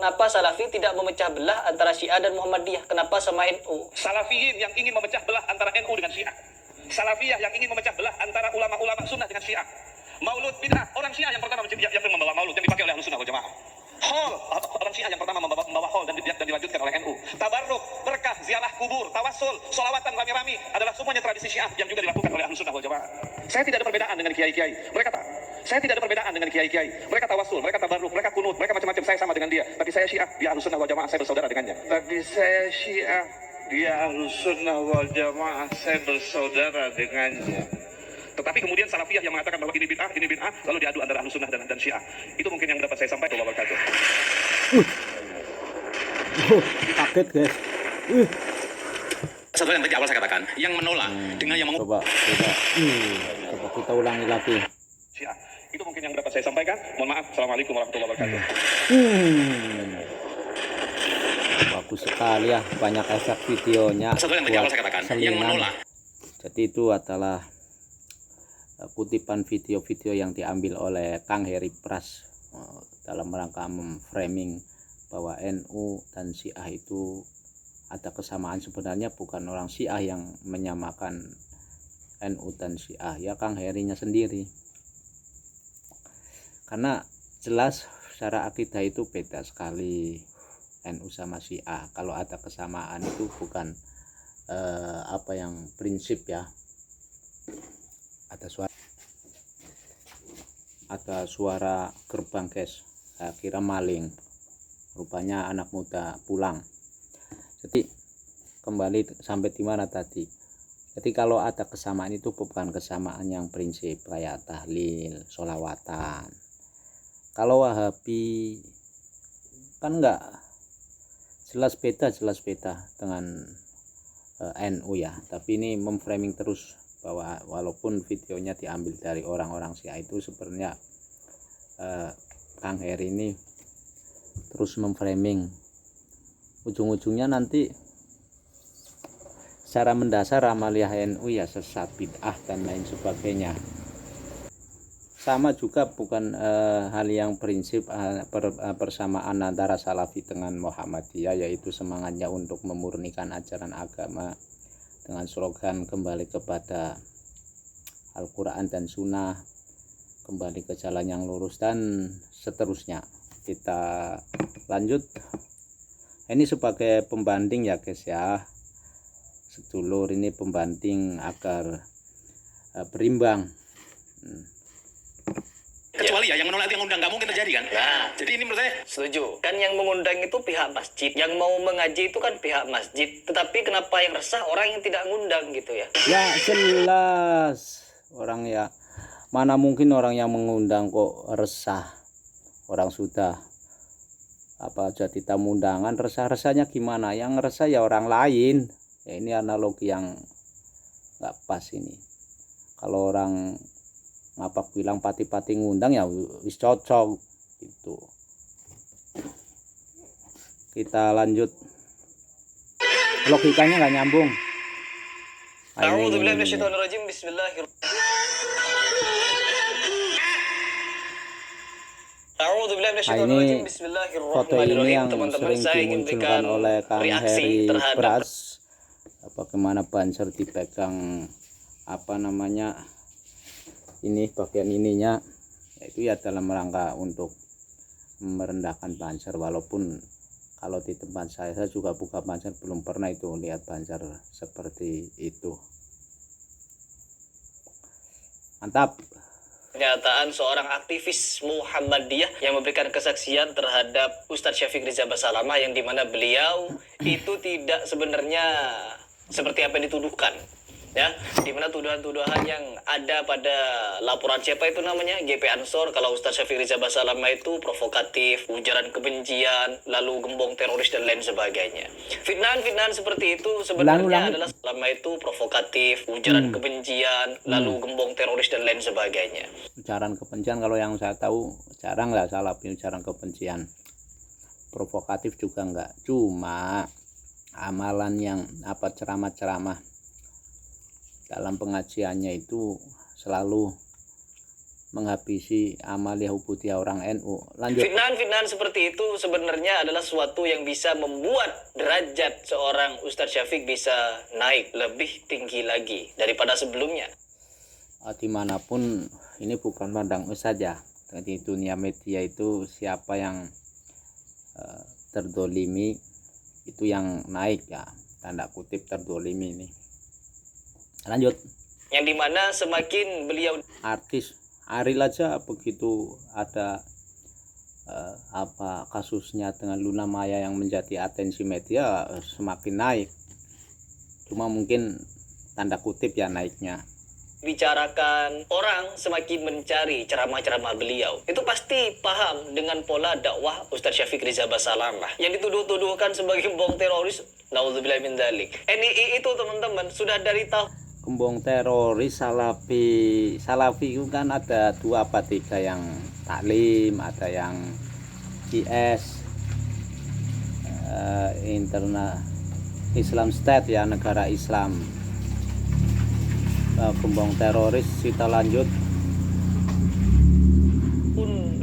Kenapa Salafi tidak memecah belah antara Syiah dan Muhammadiyah? Kenapa sama NU? Salafiyin yang ingin memecah belah antara NU dengan Syiah. Salafiyah yang ingin memecah belah antara ulama-ulama sunnah dengan Syiah. Maulud bid'ah, orang Syiah yang pertama yang membawa maulud yang dipakai oleh Ahlus Sunnah wal Jamaah. Hol, orang Syiah yang pertama membawa hol dan dilanjutkan oleh NU. Tabarruk, berkah, ziarah kubur, tawassul, solawatan rami-rami adalah semuanya tradisi Syiah yang juga dilakukan oleh Ahlus Sunnah wal Jamaah. Saya tidak ada perbedaan dengan kiai-kiai. Saya tidak ada perbedaan dengan kiai-kiai. Mereka tawassul, mereka tabarruk, mereka kunut, mereka macam-macam. Saya sama dengan dia. Tapi saya Syiah, dia Ahlus Sunnah wal Jamaah, saya bersaudara dengannya. Bagi saya Syiah, dia Ahlus Sunnah wal Jamaah, saya bersaudara dengannya. Tetapi kemudian Salafiyah yang mengatakan bahwa ini bid'ah, lalu diadu antara Ahlus Sunnah dan Syiah. Itu mungkin yang dapat saya sampaikan. Wabarakatuh. Kaget guys. Satu yang tadi awal saya katakan, yang menolak dengan yang Coba kita ulangi lagi. Syiah. Itu mungkin yang dapat saya sampaikan. Mohon maaf. Assalamualaikum warahmatullahi wabarakatuh. Bagus sekali ya, banyak efek videonya. satu yang tadi awal saya katakan, yang menolak. Jadi itu adalah kutipan video-video yang diambil oleh Kang Heri Pras dalam rangka memframing bahwa NU dan Syiah itu ada kesamaan. Sebenarnya bukan orang Syiah yang menyamakan NU dan Syiah, ya Kang Herinya sendiri, karena jelas secara akidah itu beda sekali NU sama Syiah. Kalau ada kesamaan itu bukan yang prinsip ya. Ada suara gerbang guys, saya kira maling, rupanya anak muda pulang. Jadi kembali sampai di mana tadi. Jadi kalau ada kesamaan itu bukan kesamaan yang prinsip kayak tahlil, sholawatan. Kalau Wahabi kan enggak, jelas beda dengan NU ya. Tapi ini memframing terus bahwa walaupun videonya diambil dari orang-orang Syiah, itu sebenarnya Kang Heri ini terus memframing, ujung-ujungnya nanti secara mendasar amaliyah NU ya sesat, bid'ah dan lain sebagainya. Sama juga bukan hal yang prinsip persamaan antara Salafi dengan Muhammadiyah, yaitu semangatnya untuk memurnikan ajaran agama dengan slogan kembali kepada Al-Quran dan Sunnah, kembali ke jalan yang lurus dan seterusnya. Kita lanjut. Ini sebagai pembanding ya guys ya, sedulur, ini pembanding agar berimbang. Kecuali ya yang menolak itu yang undang, nggak mungkin terjadi kan? Nah, Jadi ini menurut saya setuju. Kan yang mengundang itu pihak masjid, yang mau mengaji itu kan pihak masjid. Tetapi kenapa yang resah orang yang tidak ngundang gitu ya? Ya jelas orang ya, mana mungkin orang yang mengundang kok resah. Orang sudah jadi tamu undangan, resah-resahnya gimana? Yang resah ya orang lain. Ya, ini analogi yang nggak pas ini. Kalau orang ngapak bilang pati-pati ngundang ya wis cocok gitu. Kita lanjut, logikanya nggak nyambung. A'udzubillahi minasyaitonirrajim. Bismillahirrahmanirrahim. Foto ini yang Teman-teman, sering saya ingin dimunculkan berikan oleh Kang reaksi Heri terhadap Pras, bagaimana banser dipegang ini bagian ininya, yaitu ya dalam rangka untuk merendahkan banser. Walaupun kalau di tempat saya juga buka banser, belum pernah itu lihat banser seperti itu. Mantap. pernyataan seorang aktivis Muhammadiyah yang memberikan kesaksian terhadap Ustadz Syafiq Riza Basalamah, yang dimana beliau itu tidak sebenarnya seperti apa yang dituduhkan, ya, dimana tuduhan-tuduhan yang ada pada laporan siapa itu namanya GP Ansor, kalau Ustadz Syafiq Riza Basalamah itu provokatif, ujaran kebencian, lalu gembong teroris dan lain sebagainya. Fitnahan seperti itu sebenarnya adalah selama itu provokatif, ujaran kebencian, lalu gembong teroris dan lain sebagainya. Ujaran kebencian, kalau yang saya tahu jarang lah salah ujaran kebencian. Provokatif juga enggak, cuma amalan yang ceramah-ceramah dalam pengajiannya itu selalu menghabisi amalia hubutia orang NU. Lanjut. Fitnahan-fitnahan seperti itu sebenarnya adalah suatu yang bisa membuat derajat seorang Ustadz Syafiq bisa naik lebih tinggi lagi daripada sebelumnya. Dimanapun ini bukan pandang saja di dunia media itu siapa yang terdolimi itu yang naik ya, tanda kutip terdolimi ini. Lanjut. Yang dimana semakin beliau Artis Ariel aja begitu ada kasusnya dengan Luna Maya yang menjadi atensi media semakin naik. Cuma mungkin tanda kutip ya naiknya. bicarakan, orang semakin mencari ceramah-ceramah beliau. Itu pasti paham dengan pola dakwah Ustadz Syafiq Riza Basalamah yang dituduh-tuduhkan sebagai bom teroris. Nauzubillah min dzalik. NII itu teman-teman sudah dari tahun Gembong teroris salafi itu kan ada 2 apa 3 yang taklim, ada yang IS, internal Islam State ya, negara Islam. Gembong teroris kita lanjut.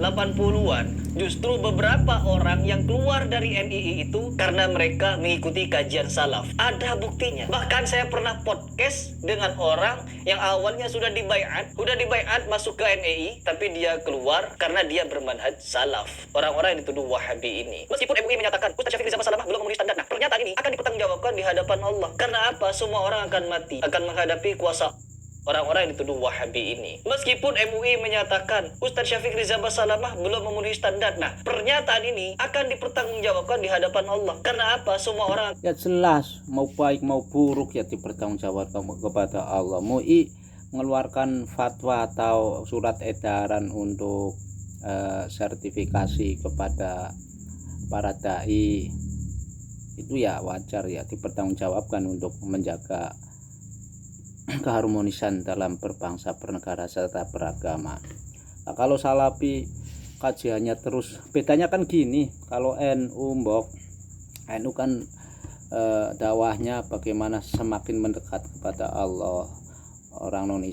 80-an justru beberapa orang yang keluar dari NII itu karena mereka mengikuti kajian salaf. Ada buktinya. Bahkan saya pernah podcast dengan orang yang awalnya sudah dibaiat masuk ke NII, tapi dia keluar karena dia bermanhaj salaf. Orang-orang yang dituduh Wahabi ini. Meskipun MUI menyatakan Ustadz Syafiq Riza Basalamah belum memenuhi standar. Nah, pernyataan ini akan dipertanggungjawabkan di hadapan Allah. Karena apa? Semua orang akan mati, akan menghadapi kuasa orang-orang yang dituduh Wahabi ini. Meskipun MUI menyatakan Ustadz Syafiq Riza Basalamah belum memenuhi standar. Nah, pernyataan ini akan dipertanggungjawabkan di hadapan Allah. Karena apa? Semua orang Ya jelas, mau baik mau buruk ya dipertanggungjawabkan kepada Allah. MUI mengeluarkan fatwa atau surat edaran untuk sertifikasi kepada para dai itu ya wajar ya dipertanggungjawabkan untuk menjaga keharmonisan dalam berbangsa, bernegara serta beragama. Nah, kalau salafi kajiannya terus bedanya kan gini, kalau NU NU kan dakwahnya bagaimana semakin mendekat kepada Allah, orang non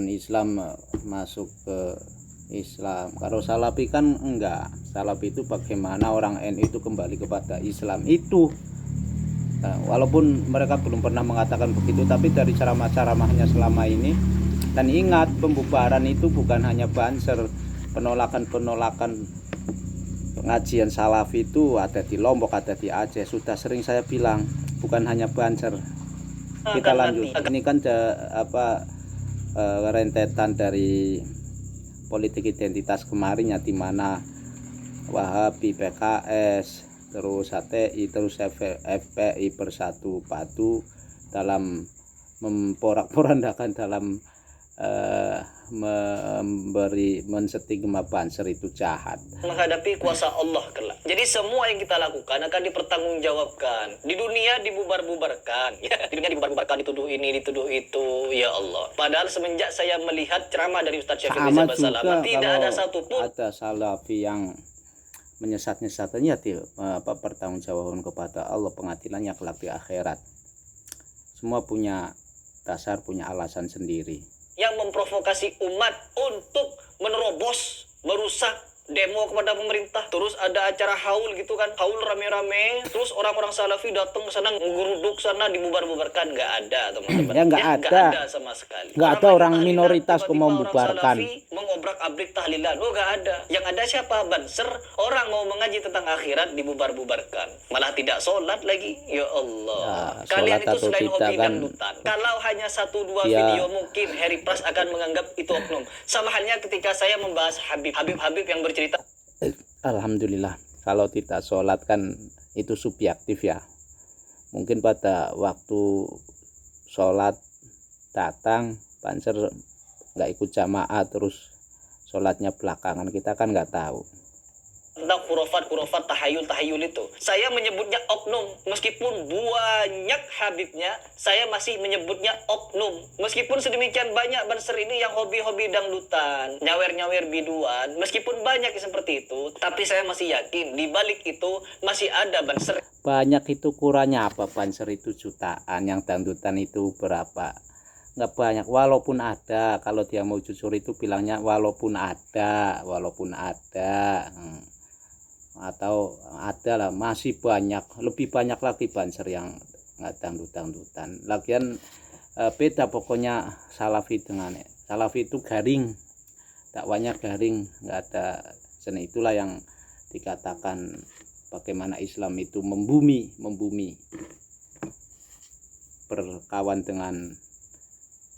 Islam masuk ke Islam. Kalau salafi kan enggak, salafi itu bagaimana orang NU itu kembali kepada Islam itu. Nah, walaupun mereka belum pernah mengatakan begitu, tapi dari ceramah-ceramahnya selama ini. Dan ingat, pembubaran itu bukan hanya Banser, penolakan pengajian salafi itu ada di Lombok, ada di Aceh. Sudah sering saya bilang, bukan hanya Banser. Kita lanjut. Ini kan rentetan dari politik identitas kemarinnya, di mana Wahabi, PKS, terus HTI, terus FPI bersatu padu dalam memporak-porandakan dalam menstigma Banser itu jahat. menghadapi kuasa Allah kelak. Jadi semua yang kita lakukan akan dipertanggungjawabkan. Di dunia dibubar-bubarkan, ya. Di dunia dibubar-bubarkan, dituduh ini, dituduh itu, ya Allah. Padahal semenjak saya melihat ceramah dari Ustadz Syafiq Riza Basalamah, tidak ada satupun ada salafi yang menyesat-nyesatnya pertanggungjawaban kepada Allah, pengadilannya kelak di akhirat. Semua punya dasar, punya alasan sendiri. yang memprovokasi umat untuk menerobos, merusak demo kepada pemerintah. Terus ada acara haul gitu kan, haul rame-rame. Terus orang-orang salafi datang ke sana, ngeruduk sana, dibubar-bubarkan. Nggak ada, teman-teman. Ya, nggak ada sama sekali. Nggak ada orang minoritas kok mau Tiba-tiba membubarkan. orang salafi mengobrak-abrik tahlilan. Oh, nggak ada. Yang ada siapa? Banser. Orang mau mengaji tentang akhirat dibubar-bubarkan. Malah tidak sholat lagi. Ya Allah. Ya, Kalian sholat itu atau selain tidak hobi kan, dangdutan. Kalau hanya 1-2 ya, video mungkin Harry Pras akan menganggap itu oknum. Sama halnya ketika saya membahas Habib yang bercerita. Alhamdulillah, kalau tidak sholat kan itu subjektif ya. Mungkin pada waktu sholat datang Banser nggak ikut jamaah, terus sholatnya belakangan, kita kan nggak tahu. Tentang khurafat, tahayul itu. Saya menyebutnya oknum. Meskipun banyak Habibnya, saya masih menyebutnya oknum. Meskipun sedemikian banyak Banser ini yang hobi-hobi dangdutan, nyawer-nyawer biduan, meskipun banyak yang seperti itu, tapi saya masih yakin di balik itu masih ada Banser. Banyak itu kurangnya apa? Banser itu jutaan, yang dangdutan itu berapa? nggak banyak, walaupun ada. Kalau dia mau jujur itu bilangnya walaupun ada. Atau ada lah, masih banyak, lebih banyak lagi banser yang nggak dangdut-dangdutan. Lagian beda pokoknya Salafi dengan Salafi itu garing, dakwanya garing, nggak ada seni. Itulah yang dikatakan bagaimana Islam itu membumi, berkawan dengan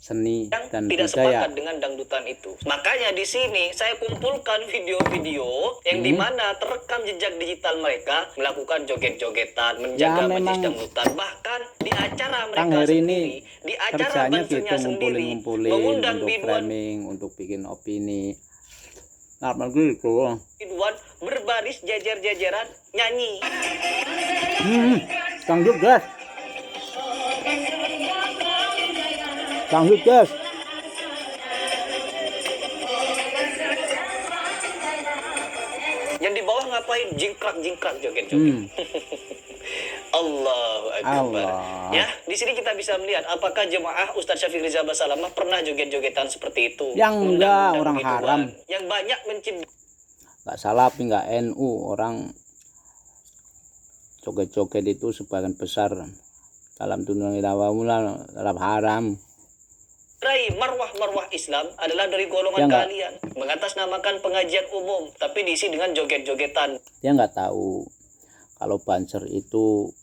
seni yang dan tidak budaya. sepakat dengan dangdutan itu. Makanya di sini saya kumpulkan video-video yang dimana terekam jejak digital mereka melakukan joget-jogetan, menjaga majelis memang dangdutan, bahkan di acara Kang mereka Heri sendiri, ini di acara kerjanya bansernya gitu, sendiri, ngumpulin mengundang untuk biduan framing, untuk bikin opini. Nah, begitu. berbaris jajar-jajaran nyanyi. Dangdut guys. Dangdut guys. Yang di bawah ngapain? Jingkrak joget-joget. Allahu Akbar. Allah. Ya, di sini kita bisa melihat apakah jemaah Ustadz Syafiq Riza Basalamah pernah joget-jogetan seperti itu. Yang enggak, Undang-undang orang begituan. haram. Yang banyak menciptakan Nggak Salafi, nggak NU, orang joget-joget itu sebagian besar dalam dunia dalam haram. marwah Islam adalah dari golongan Ya, enggak. kalian. Mengatasnamakan pengajian umum, tapi diisi dengan joget-jogetan. Dia nggak tahu kalau banser itu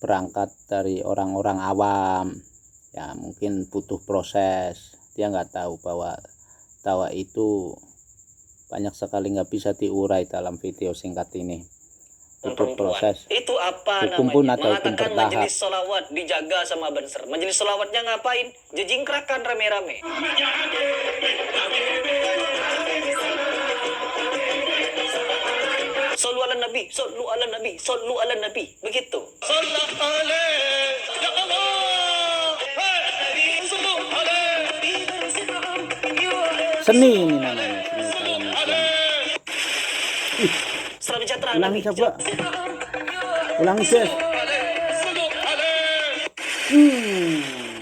berangkat dari orang-orang awam, ya mungkin butuh proses. Dia nggak tahu bahwa dakwah itu banyak sekali nggak bisa diurai dalam video singkat ini. Butuh proses. Itu apa Hukum pun namanya? ada hukum Mengatakan bertahap. majelis sholawat dijaga sama banser. Majelis sholawatnya ngapain? Jejingkrakan rame-rame. Sallu ala nabi, sallu ala nabi, sallu ala nabi. Begitu. Seni ini namanya, seni dalam Islam. Salam sejahtera Ulangi Nabi. coba. Ulangi guys.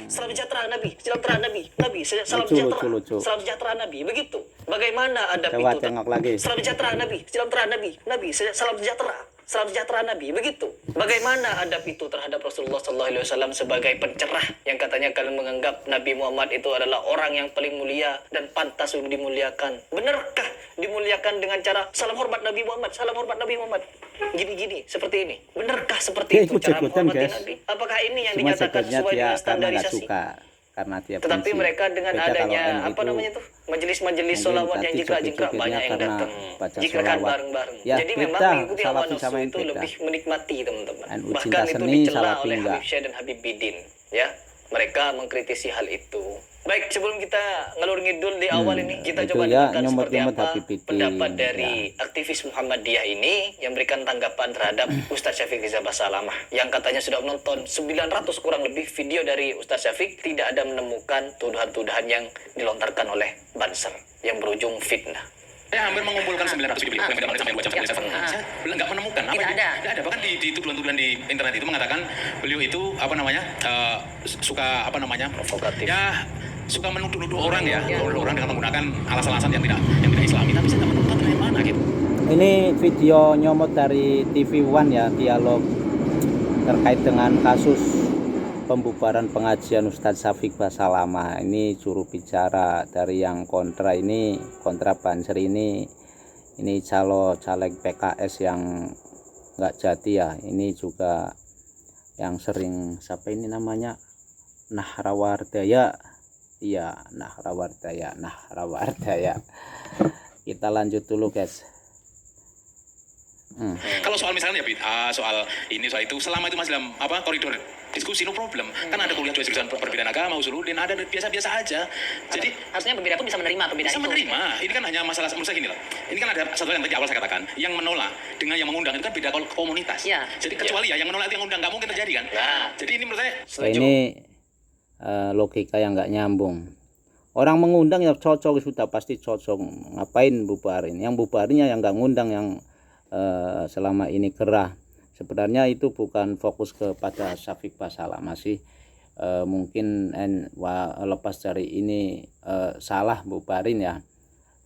Salam sejahtera Nabi, sejahtera Nabi, Nabi, salam Lucu, sejahtera, lucu. salam sejahtera Nabi. Begitu. Bagaimana adab Coba itu? tengok lagi. Salam sejahtera Nabi, sejahtera Nabi, Nabi, salam sejahtera. Salam sejahtera Nabi, begitu. Bagaimana adab itu terhadap Rasulullah SAW sebagai pencerah yang katanya kalian menganggap Nabi Muhammad itu adalah orang yang paling mulia dan pantas untuk dimuliakan. Benarkah dimuliakan dengan cara salam hormat Nabi Muhammad, salam hormat Nabi Muhammad? Gini-gini, seperti ini. Benarkah seperti Dia itu cara ikut-ikutan, menghormati guys. Nabi? Apakah ini yang Cuma dinyatakan sebetulnya sesuai dia dengan karena nggak standarisasi? suka, karena dia Tetapi benci. mereka dengan Beda kalau adanya NU apa itu namanya tuh majelis-majelis mungkin sholawat yang tadi jingkrak-jingkrak joget-jogetnya banyak yang karena datang baca jingkrakan sholawat. bareng-bareng. Ya, Jadi memang beda, mengikuti hawa Salafi nafsu sama yang itu beda. lebih menikmati teman-teman. NU Bahkan cinta itu seni, dicela Salafi oleh enggak. Habib Syekh dan Habib Bidin. Ya, mereka mengkritisi hal itu. Baik, sebelum kita ngalur ngidul di awal ini, kita itu coba ya, dengarkan seperti nyomot-nyomot apa Habib Bidin, pendapat dari aktivis Muhammadiyah ini yang memberikan tanggapan terhadap Ustadz Syafiq Riza Basalamah yang katanya sudah menonton 900 kurang lebih video dari Ustadz Syafiq, tidak ada menemukan tuduhan-tuduhan yang dilontarkan oleh Banser yang berujung fitnah. Saya hampir mengumpulkan 900 video yang tidak sampai 2 jam saya belum nggak menemukan apa Tidak ada. Tidak ada, bahkan di tuduhan-tuduhan di internet itu mengatakan beliau itu apa namanya suka apa namanya Provokatif. ya suka menuduh-nuduh orang ya, menuduh orang dengan menggunakan alasan-alasan yang tidak Islami, tapi saya nggak menemukan dari mana gitu. Ini video nyomot dari TV One ya, dialog terkait dengan kasus pembubaran pengajian Ustadz Syafiq Basalamah. Ini juru bicara dari yang kontra ini, kontra Banser ini caleg PKS yang nggak jadi ya. Ini juga yang sering, siapa ini namanya, Nahrawardaya. Iya, Nahrawardaya. Kita lanjut dulu guys. Kalau soal misalnya ya soal ini soal itu, selama itu masih dalam apa koridor diskusi, no problem. Kan ada kuliah jurusan perbedaan agama, usuludin, ada biasa-biasa aja. Jadi Harusnya pembeda pun bisa menerima perbedaan bisa itu. menerima. Ini kan hanya masalah menurut saya gini loh. Ini kan ada satu yang tadi awal saya katakan, yang menolak dengan yang mengundang itu kan beda komunitas. Iya. Jadi kecuali ya yang menolak itu yang undang nggak mungkin terjadi kan. Nah, Jadi ini menurut saya Ini logika yang nggak nyambung. Orang mengundang ya cocok, sudah pasti cocok. Ngapain bubarin? Yang bubarinnya yang nggak ngundang, yang selama ini gerah. Sebenarnya itu bukan fokus kepada Syafiq Basalamah sih, mungkin lepas dari ini salah bubarin ya.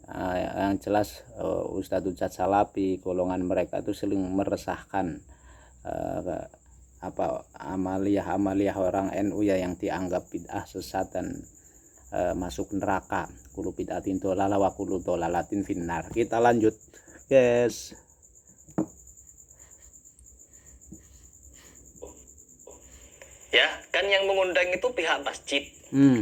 Yang jelas Ustadz Salafi golongan mereka itu sering meresahkan amaliyah orang NU ya yang dianggap bid'ah sesat dan masuk neraka. Kullu bid'atin dhalalah wa kullu dhalalatin finnar. Kita lanjut guys. Ya, kan yang mengundang itu pihak masjid.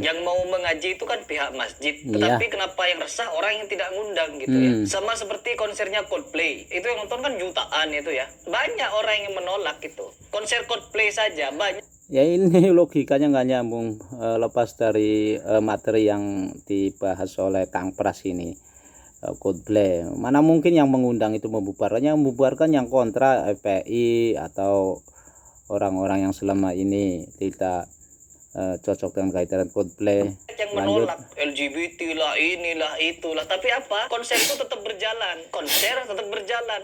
Yang mau mengaji itu kan pihak masjid. Tetapi kenapa yang resah orang yang tidak ngundang gitu ya. Sama seperti konsernya Coldplay. Itu yang nonton kan jutaan itu ya. Banyak orang yang menolak itu. Konser Coldplay saja banyak. Ya ini logikanya nggak nyambung, lepas dari materi yang dibahas oleh Kang Pras ini. Coldplay, mana mungkin yang mengundang itu membubarkan yang kontra FPI atau orang-orang yang selama ini tidak cocok dengan kaitan Coldplay. Yang menolak LGBT lah, inilah itulah, tapi apa, konser itu tetap berjalan,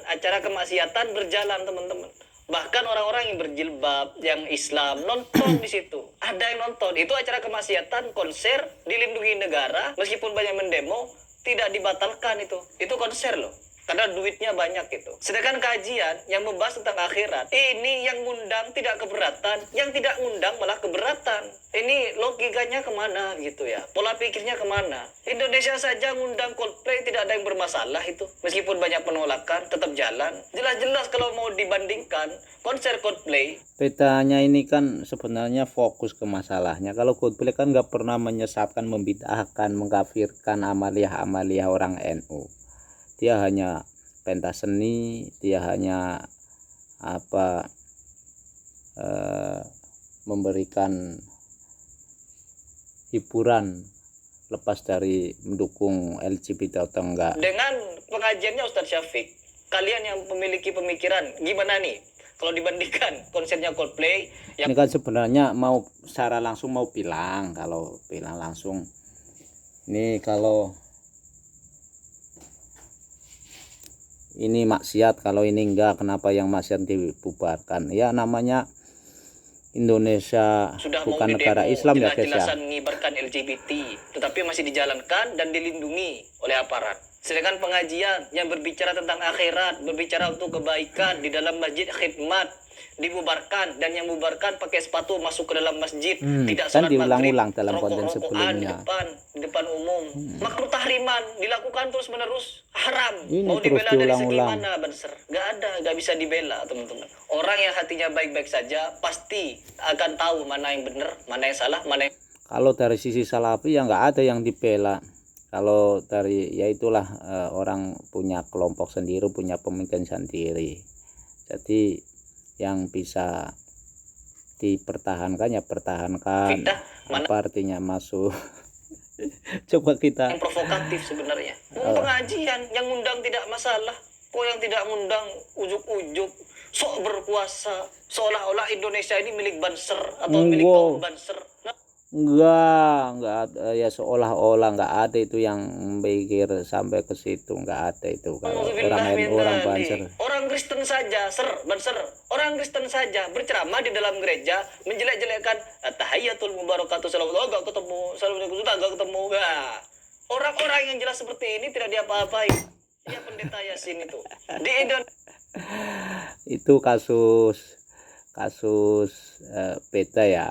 acara kemaksiatan berjalan teman-teman. Bahkan orang-orang yang berjilbab, yang Islam nonton di situ, ada yang nonton. Itu acara kemaksiatan, konser dilindungi negara, meskipun banyak mendemo tidak dibatalkan itu konser loh. Karena duitnya banyak itu. Sedangkan kajian yang membahas tentang akhirat, ini yang ngundang tidak keberatan, yang tidak ngundang malah keberatan. Ini logikanya kemana gitu ya? Pola pikirnya kemana? Indonesia saja ngundang Coldplay tidak ada yang bermasalah itu. Meskipun banyak penolakan, tetap jalan. Jelas-jelas kalau mau dibandingkan, konser Coldplay. Petanya ini kan sebenarnya fokus ke masalahnya. Kalau Coldplay kan nggak pernah menyesatkan, membid'ahkan, mengkafirkan amaliyah-amaliyah orang NU. Dia hanya pentas seni, dia hanya memberikan hiburan lepas dari mendukung LGBT atau enggak. Dengan pengajiannya Ustadz Syafiq, kalian yang memiliki pemikiran gimana nih kalau dibandingkan konsernya Coldplay yang ini kan sebenarnya mau secara langsung mau bilang, kalau bilang langsung ini kalau ini maksiat, kalau ini enggak, kenapa yang maksiat dibubarkan? Ya namanya Indonesia sudah bukan mau negara demo, Islam ya guys ya. jelas-jelasan mengibarkan LGBT, tetapi masih dijalankan dan dilindungi oleh aparat. Sedangkan pengajian yang berbicara tentang akhirat, berbicara untuk kebaikan di dalam masjid, khidmat, dibubarkan, dan yang membubarkan pakai sepatu masuk ke dalam masjid, tidak kan sholat diulang-ulang maghrib, dalam konten rokok-rokokan sebelumnya. di depan umum. Makruh tahriman dilakukan terus menerus, haram. Ini Mau terus dibela dari segi diulang-ulang. mana, Banser? Gak ada, gak bisa dibela teman-teman. Orang yang hatinya baik-baik saja pasti akan tahu mana yang benar, mana yang salah, mana yang... Kalau dari sisi Salafi ya nggak ada yang dibela. Kalau dari ya itulah orang punya kelompok sendiri, punya pemikiran sendiri. Jadi yang bisa dipertahankan ya pertahankan. Apa artinya masuk? Coba kita yang provokatif sebenarnya. Pengajian yang ngundang tidak masalah. Kok yang tidak ngundang ujuk-ujuk sok berkuasa, seolah-olah Indonesia ini milik Banser atau milik kaum Banser. enggak ya, seolah-olah nggak ada itu yang mikir sampai ke situ, nggak ada itu. Kalau orang NU, orang Banser, orang Kristen saja, Banser, orang Kristen saja berceramah di dalam gereja menjelek-jelekkan tahiyatul mubarakatuh, salawat, enggak ketemu, salawat enggak ketemu. Nah, orang-orang yang jelas seperti ini tidak diapa-apain. Ya pendeta Yasin itu di Indonesia itu kasus beda ya.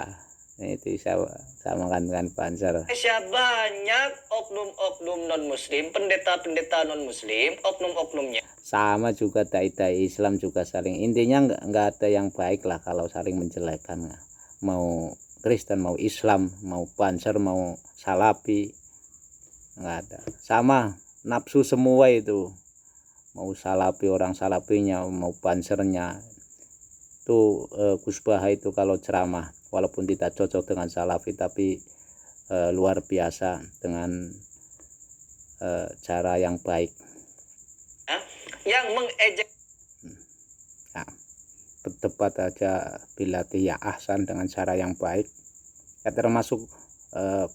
Itu samakan dengan Banser. banyak oknum-oknum non-muslim, pendeta-pendeta non-muslim, oknum-oknumnya. Sama juga dai-dai Islam juga saling, intinya nggak ada yang baik lah kalau saling menjelekkan. Mau Kristen, mau Islam, mau Banser, mau Salafi, nggak ada. Sama nafsu semua itu. Mau Salafi, orang Salafinya, mau Bansernya. Itu Gus Baha itu kalau ceramah walaupun tidak cocok dengan Salafi tapi luar biasa dengan cara yang baik. Yang mengejek Nah, berdebat aja bila dia ahsan dengan cara yang baik. Ya termasuk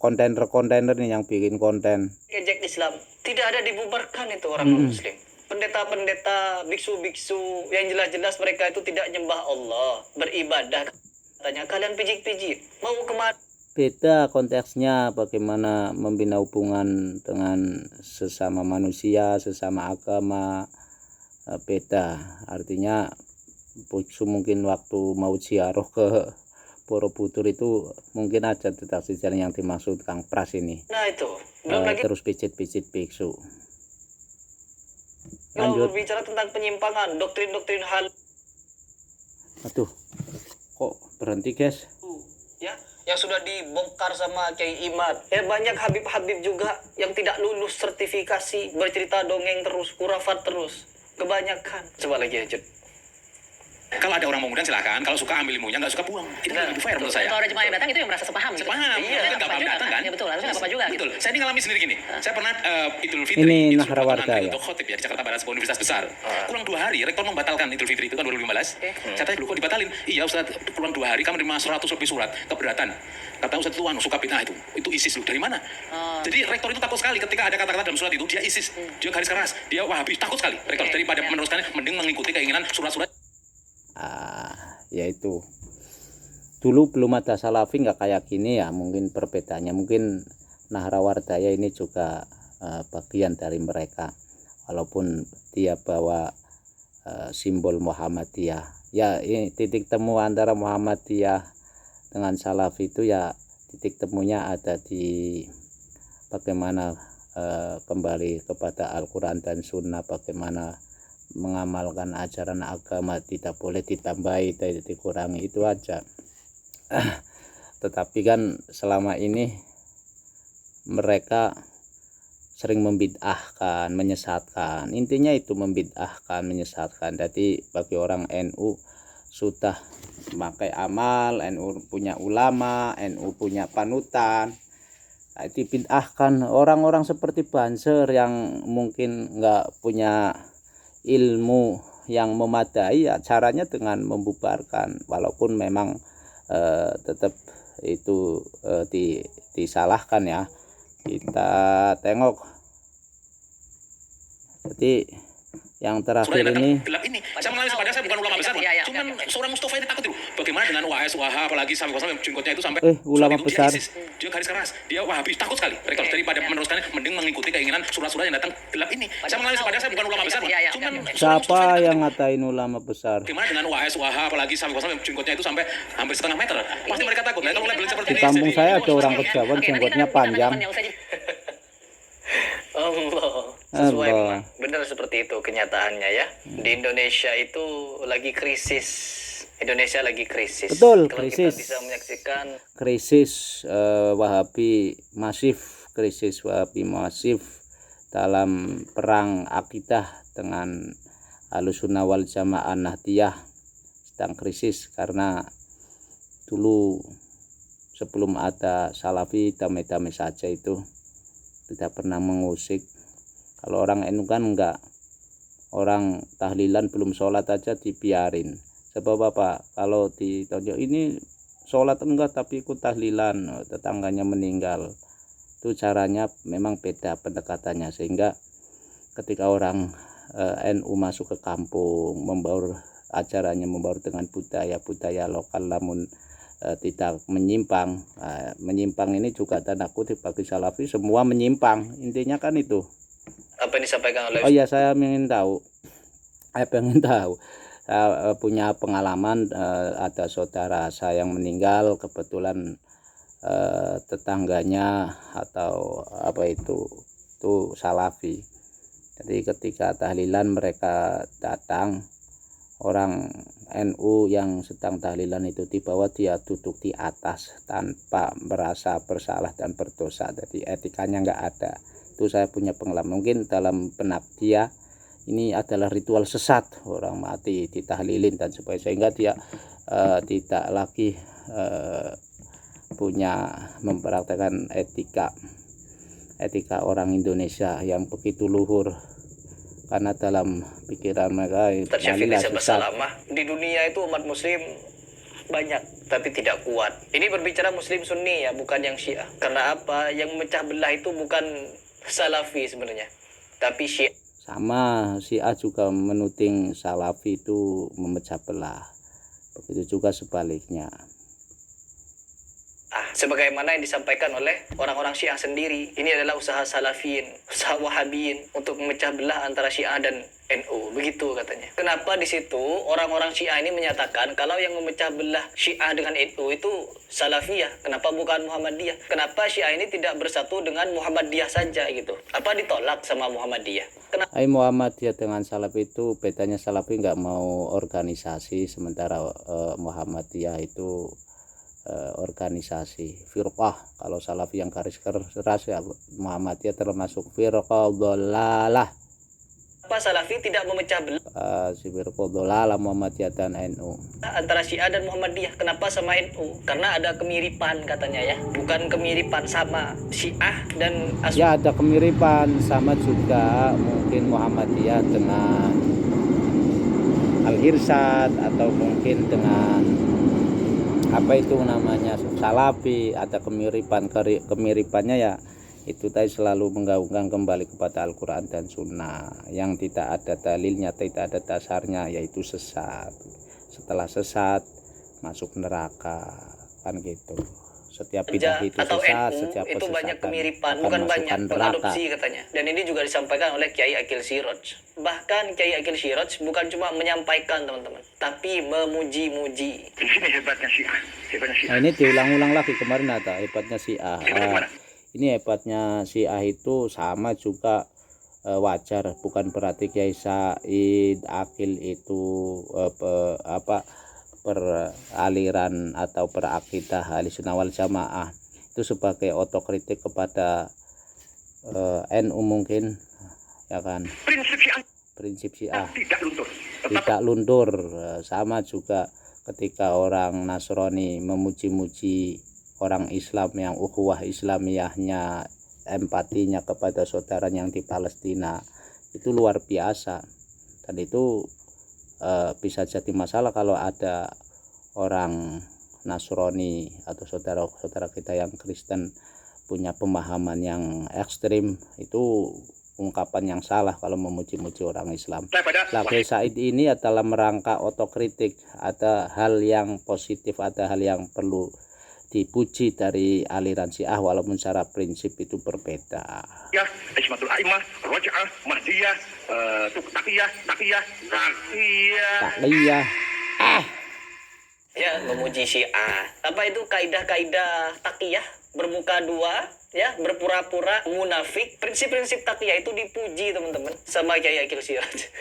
kontainer nih yang bikin konten. ejek Islam tidak ada dibubarkan itu orang non-muslim. Pendeta-pendeta, biksu-biksu yang jelas-jelas mereka itu tidak nyembah Allah, beribadah. Tanya kalian pijik-pijik, mau kemana? Beda konteksnya bagaimana membina hubungan dengan sesama manusia, sesama agama, beda. Artinya biksu mungkin waktu mau ziarah ke Borobudur itu mungkin aja tetap sejalan yang dimaksud Kang Pras ini. Nah itu, belum lagi Terus pijit-pijit biksu. kalau Lanjut. berbicara tentang penyimpangan, doktrin-doktrin hal Aduh, kok berhenti guys? ya yang sudah dibongkar sama Kiai Imad. Ya banyak Habib-Habib juga yang tidak lulus sertifikasi, bercerita dongeng terus, kurafat terus. Kebanyakan. Coba lagi ya, Jud. Kalau ada orang mau ngundang silakan, kalau suka ambil ilmunya, nggak suka buang. Itu Nah, lebih fair menurut saya. Kalau ada jemaah yang datang itu yang merasa sepaham gitu. Sepaham, Iya, kan nggak paham datang kan? Ya betul, harusnya nggak apa-apa juga. Betul. Saya ini ngalami sendiri gini. Saya pernah Idul Fitri Ini di Nahrawarta Sultan ya? untuk khotib ya di Jakarta Barat, sebuah universitas besar. Kurang 2 hari rektor membatalkan Idul Fitri itu tahun 2015. Saya tanya, "Loh kok dibatalin?" "Iya Ustaz, kurang 2 hari kami menerima 100 lebih surat keberatan." Kata Ustaz itu suka bid'ah itu. Itu ISIS loh. Dari mana? Jadi rektor itu takut sekali ketika ada kata-kata dalam surat itu dia ISIS, dia garis keras, dia Wahabi, takut sekali rektor daripada meneruskannya mending mengikuti keinginan surat-surat. Yaitu dulu belum ada Salafi nggak kayak gini ya, mungkin perbedaannya mungkin Nahrawardaya ini juga bagian dari mereka, walaupun dia bawa simbol Muhammadiyah. Ya ini titik temu antara Muhammadiyah dengan Salafi itu ya, titik temunya ada di bagaimana kembali kepada Al-Quran dan Sunnah, bagaimana mengamalkan ajaran agama, tidak boleh ditambahi, tidak dikurangi, itu aja. Tetapi kan selama ini mereka sering membid'ahkan, menyesatkan. Intinya itu membid'ahkan, menyesatkan. Jadi bagi orang NU sudah memakai amal, NU punya ulama, NU punya panutan, dibid'ahkan. Orang-orang seperti Banser yang mungkin nggak punya ilmu yang memadai, ya caranya dengan membubarkan, walaupun memang tetap itu disalahkan ya. Kita tengok, jadi yang terakhir ini Gelap ini. Saya mengalami padahal saya bukan ulama besar, Pak. Cuman seorang Mustafa ini takut itu. Bagaimana dengan UAS, UAH, apalagi sampai jenggotnya itu sampai ulama surat itu besar. Dia ISIS, dia garis keras, dia Wahabi, takut sekali rektor daripada meneruskannya mending mengikuti keinginan surat-surat yang datang gelap ini. Saya mengalami padahal saya bukan ulama besar, Pak. Cuman siapa yang ngatain ulama besar? bagaimana dengan UAS, UAH, apalagi sampai jenggotnya itu sampai hampir setengah meter. Pasti mereka takut. Nah, kalau label seperti Di kampung saya ada orang Kejawan jenggotnya panjang. Allah, sesuai Allah. memang. Benar seperti itu kenyataannya ya. Di Indonesia itu lagi krisis. Indonesia lagi krisis. Betul, Kalau krisis. kita bisa menyaksikan Krisis Wahabi masif, krisis Wahabi masif dalam perang akidah dengan Ahlussunnah wal Jamaah Nahdiyah sedang krisis, karena dulu sebelum ada Salafi damai-damai saja, itu tidak pernah mengusik. Kalau orang NU kan enggak, orang tahlilan belum sholat aja dibiarin. Sebab apa? Kalau ditonjok ini sholat enggak tapi ikut tahlilan, tetangganya meninggal, itu caranya memang beda pendekatannya. Sehingga ketika orang NU masuk ke kampung, membaur acaranya, membaur dengan budaya lokal, namun tidak menyimpang. Menyimpang ini juga tanda kutip bagi Salafi, semua menyimpang, intinya kan itu. apa yang disampaikan oleh Oh iya, saya ingin tahu, saya punya pengalaman, ada saudara saya yang meninggal, kebetulan tetangganya atau apa itu Salafi. Jadi ketika tahlilan mereka datang, orang NU yang sedang tahlilan itu dibawa, dia duduk di atas tanpa merasa bersalah dan berdosa. Jadi etikanya nggak ada. Itu saya punya pengalaman. Mungkin dalam benak dia ini adalah ritual sesat, orang mati ditahlilin dan sebagainya, sehingga dia tidak lagi punya mempraktekkan etika orang Indonesia yang begitu luhur, karena dalam pikiran mereka Ustaz Syafiq inilah Rizal sesat. Basalamah, di dunia itu umat muslim banyak tapi tidak kuat. Ini berbicara muslim sunni ya, bukan yang syiah. Karena apa? Yang memecah belah itu bukan Salafi sebenarnya, tapi syiah. Sama Syiah juga menuding Salafi itu memecah belah, begitu juga sebaliknya. sebagaimana yang disampaikan oleh orang-orang Syiah sendiri. Ini adalah usaha Salafiyin, usaha Wahabiyin untuk memecah belah antara Syiah dan NU, begitu katanya. Kenapa di situ orang-orang Syiah ini menyatakan kalau yang memecah belah Syiah dengan NU itu Salafiyah, kenapa bukan Muhammadiyah? Kenapa Syiah ini tidak bersatu dengan Muhammadiyah saja gitu? Apa ditolak sama Muhammadiyah? Kenapa? Muhammadiyah dengan Salafi itu bedanya, Salafi nggak mau organisasi, sementara Muhammadiyah itu organisasi firqah. Kalau Salafi yang garis keras ya, Muhammadiyah termasuk firqah dhalalah. Kenapa Salafi tidak memecah belah Si firqah dhalalah Muhammadiyah dan NU. antara Syiah dan Muhammadiyah? Kenapa sama NU? Karena ada kemiripan katanya ya. Bukan kemiripan, sama Syiah dan Ya ada kemiripan, sama juga mungkin Muhammadiyah dengan Al-Irsyad, atau mungkin dengan apa itu namanya Salafi, ada kemiripannya ya. Itu tadi selalu menggaungkan kembali kepada Al-Quran dan Sunnah yang tidak ada dalilnya, tidak ada dasarnya, yaitu sesat. Setelah sesat masuk neraka, kan gitu. Setiap bidah itu atau sesat, NU setiap itu banyak kesesatan kemiripan, akan bukan masukkan banyak, neraka. pengadopsi katanya. Dan ini juga disampaikan oleh Kiai Akil Siraj. Bahkan Kiai Akil Siraj bukan cuma menyampaikan teman-teman, tapi memuji-muji. Di sini hebatnya Syiah. Hebatnya Syiah. Nah ini diulang-ulang lagi kemarin, ada hebatnya Syiah. Ini hebatnya Syiah itu sama juga wajar, bukan berarti Kiai Said Akil itu beraliran atau berakidah Ahlussunnah wal Jamaah itu sebagai otokritik kepada NU mungkin, ya kan. Prinsip Syiah tidak luntur. Sama juga ketika orang Nasrani memuji-muji orang Islam yang ukhuwah Islamiyahnya, empatinya kepada saudara yang di Palestina itu luar biasa. Dan itu bisa jadi masalah kalau ada orang Nasrani atau saudara-saudara kita yang Kristen punya pemahaman yang ekstrim. Itu ungkapan yang salah kalau memuji-muji orang Islam. Kiai Said ini adalah merangkak otokritik, ada hal yang positif, ada hal yang perlu dipuji dari aliran Syiah walaupun secara prinsip itu berbeda. Ya, Ismatul Aimah, Roja'ah, Mahdiyah, Taqiyah. Ya, memuji Syiah. Apa itu kaidah-kaidah taqiyah? Bermuka dua, ya, berpura-pura munafik. Prinsip-prinsip taqiyah itu dipuji teman-teman sama Kiai Akil Siraj.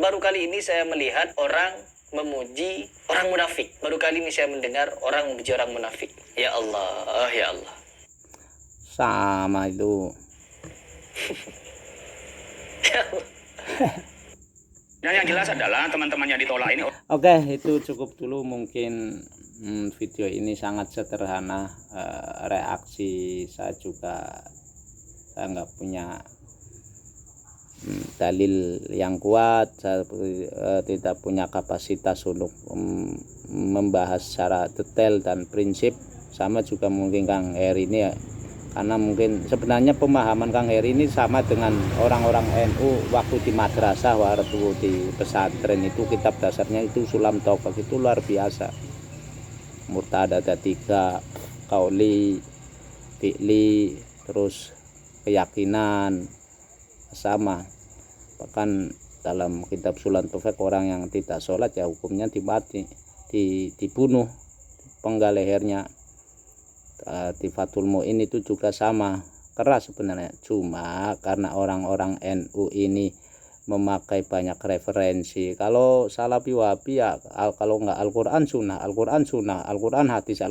Baru kali ini saya melihat orang memuji orang munafik. Baru kali ini saya mendengar orang memuji orang munafik. Ya Allah, ya Allah. Sama itu. Yang jelas adalah teman-teman yang ditolak ini. Oke, itu cukup dulu. Mungkin video ini sangat sederhana. Reaksi saya juga, saya nggak punya dalil yang kuat, saya tidak punya kapasitas untuk membahas secara detail dan prinsip. Sama juga mungkin Kang Heri ini ya, karena mungkin sebenarnya pemahaman Kang Heri ini sama dengan orang-orang NU waktu di madrasah, waktu di pesantren itu kitab dasarnya itu Sulam Taufik itu luar biasa. Murtad ada 3, kauli, fi'li, terus keyakinan sama. Bahkan dalam kitab Sulam Taufik orang yang tidak sholat ya hukumnya dibunuh, penggal lehernya. Di Fathul Mu'in itu juga sama, keras sebenarnya, cuma karena orang-orang NU ini memakai banyak referensi. Kalau Salafi Wahabi ya kalau nggak Al-Quran Sunnah, Al-Quran hadis,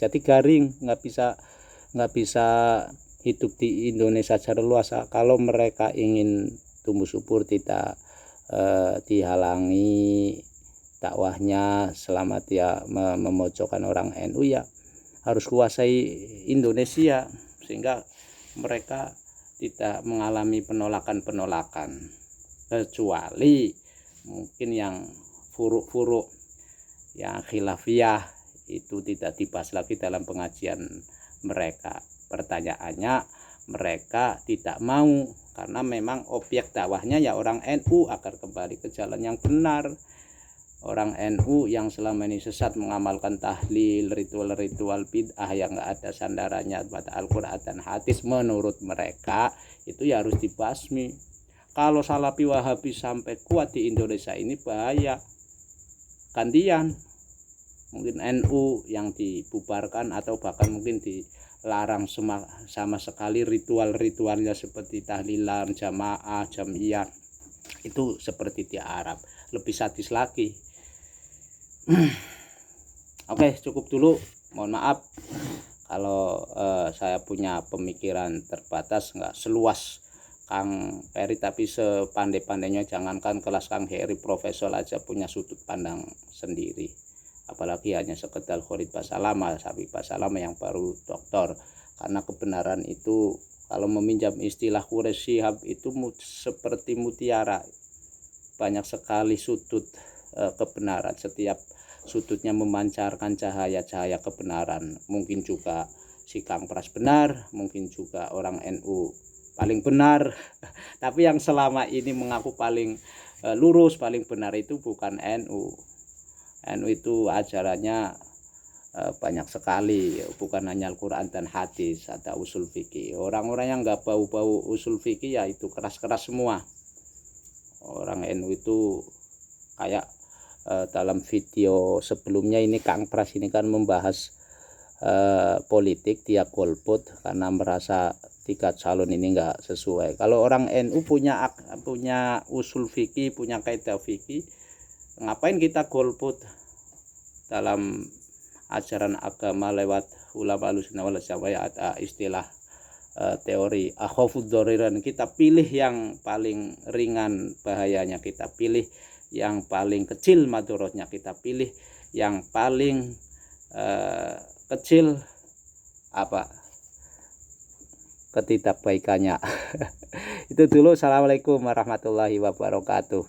jadi garing, nggak bisa hidup di Indonesia secara luas. Kalau mereka ingin tumbuh subur, tidak dihalangi dakwahnya selama dia memojokkan orang NU, ya harus kuasai Indonesia sehingga mereka tidak mengalami penolakan-penolakan, kecuali mungkin yang furuk-furuk yang khilafiyah itu tidak dibahas lagi dalam pengajian mereka. Pertanyaannya, mereka tidak mau karena memang objek dakwahnya ya orang NU agar kembali ke jalan yang benar. orang NU yang selama ini sesat mengamalkan tahlil, ritual-ritual bid'ah yang nggak ada sandarannya pada Al-Quran dan hadis, menurut mereka itu ya harus dibasmi. Kalau Salafi Wahabi sampai kuat di Indonesia ini bahaya. Gantian, mungkin NU yang dibubarkan atau bahkan mungkin dilarang sama sekali ritual-ritualnya seperti tahlilan, jamaah, jamiyah, itu seperti di Arab, lebih sadis lagi. Oke, cukup dulu, mohon maaf kalau saya punya pemikiran terbatas, nggak seluas Kang Heri, tapi sepandai-pandainya. Jangankan kelas Kang Heri, profesor aja punya sudut pandang sendiri, apalagi hanya sekedar Khalid Basalamah, Habib Basalamah yang baru doktor. Karena kebenaran itu, kalau meminjam istilah Quraisy Shihab, itu seperti mutiara, banyak sekali sudut kebenaran, setiap sudutnya memancarkan cahaya-cahaya kebenaran. Mungkin juga si Kang Pras benar, mungkin juga orang NU paling benar, tapi yang selama ini mengaku paling lurus, paling benar itu bukan NU. NU itu ajarannya banyak sekali, bukan hanya Al-Quran dan hadis, ada usul fikih. Orang-orang yang nggak bau-bau usul fikih ya itu keras-keras semua. Orang NU itu kayak dalam video sebelumnya ini Kang Pras ini kan membahas politik, dia golput karena merasa 3 calon ini enggak sesuai. Kalau orang NU punya usul fikih, punya kaidah fikih, ngapain kita golput dalam ajaran agama lewat ulama Ahlussunnah wal Jamaah? Ada istilah teori akhafud dharairain, kita pilih yang paling ringan bahayanya, kita pilih yang paling kecil madorotnya, kita pilih yang paling kecil ketidakbaikannya. Itu dulu. Assalamualaikum warahmatullahi wabarakatuh.